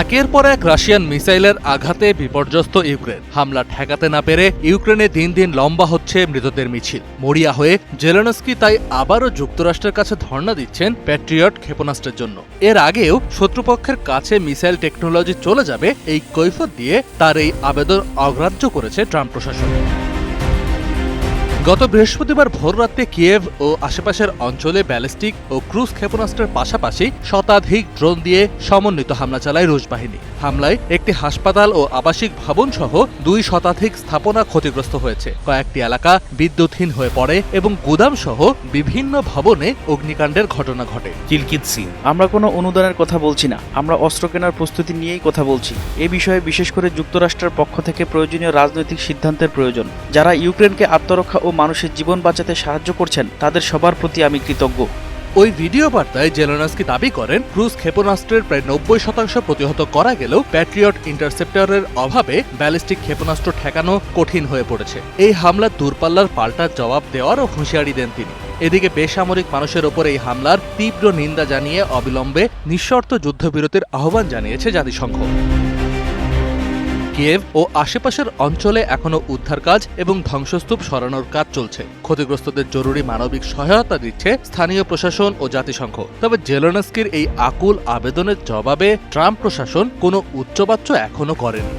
একের পর এক রাশিয়ান মিসাইলের আঘাতে বিপর্যস্ত ইউক্রেন। হামলা ঠেকাতে না পেরে ইউক্রেনে দিন দিন লম্বা হচ্ছে মৃতদের মিছিল। মরিয়া হয়ে জেলেনস্কি তাই আবারও যুক্তরাষ্ট্রের কাছে ধর্ণা দিচ্ছেন প্যাট্রিয়ট ক্ষেপণাস্ত্রের জন্য। এর আগেও শত্রুপক্ষের কাছে মিসাইল টেকনোলজি চলে যাবে এই কৈফিয়ত দিয়ে তার এই আবেদন অগ্রাহ্য করেছে ট্রাম্প প্রশাসন। গত বৃহস্পতিবার ভোররাতে কিয়েভ ও আশেপাশের অঞ্চলে ব্যালিস্টিক ও ক্রুজ ক্ষেপণাস্ত্রের পাশাপাশি শতাধিক ড্রোন দিয়ে সমন্বিত হামলা চালায় রুশ বাহিনী। হামলায় একটি হাসপাতাল ও আবাসিক ভবন সহ 2 শতাধিক স্থাপনা ক্ষতিগ্রস্ত হয়েছে। কয়েকটি এলাকা বিদ্যুৎহীন হয়ে পড়ে এবং গুদাম সহ বিভিন্ন ভবনে অগ্নিকাণ্ডের ঘটনা ঘটে। কিলকিৎসি, আমরা কোনো অনুদানের কথা বলছি না, আমরা অস্ত্র কেনার প্রস্তুতি নিয়েই কথা বলছি। এ বিষয়ে বিশেষ করে যুক্তরাষ্ট্রের পক্ষ থেকে প্রয়োজনীয় রাজনৈতিক সিদ্ধান্তের প্রয়োজন। যারা ইউক্রেনকে আত্মরক্ষা ও মানুষের জীবন বাঁচাতে সাহায্য করছেন তাদের সবার প্রতি আমি কৃতজ্ঞ। ওই ভিডিও বার্তায় জেলেনস্কি দাবি করেন ক্রুজ ক্ষেপণাস্ত্রের প্রায় 90% প্রতিহত করা গেলেও প্যাট্রিয়ট ইন্টারসেপ্টরের অভাবে ব্যালিস্টিক ক্ষেপণাস্ত্র ঠেকানো কঠিন হয়ে পড়েছে। এই হামলার দূরপাল্লার পাল্টা জবাব দেওয়ারও হুঁশিয়ারি দেন তিনি। এদিকে বেসামরিক মানুষের ওপর এই হামলার তীব্র নিন্দা জানিয়ে অবিলম্বে নিঃশর্ত যুদ্ধবিরতির আহ্বান জানিয়েছে জাতিসংঘ। কিয়েভ ও আশেপাশের অঞ্চলে এখনও উদ্ধার কাজ এবং ধ্বংসস্তূপ সরানোর কাজ চলছে। ক্ষতিগ্রস্তদের জরুরি মানবিক সহায়তা দিচ্ছে স্থানীয় প্রশাসন ও জাতিসংঘ। তবে জেলেনস্কির এই আকুল আবেদনের জবাবে ট্রাম্প প্রশাসন কোনো উচ্চবাচ্য এখনও করেনি।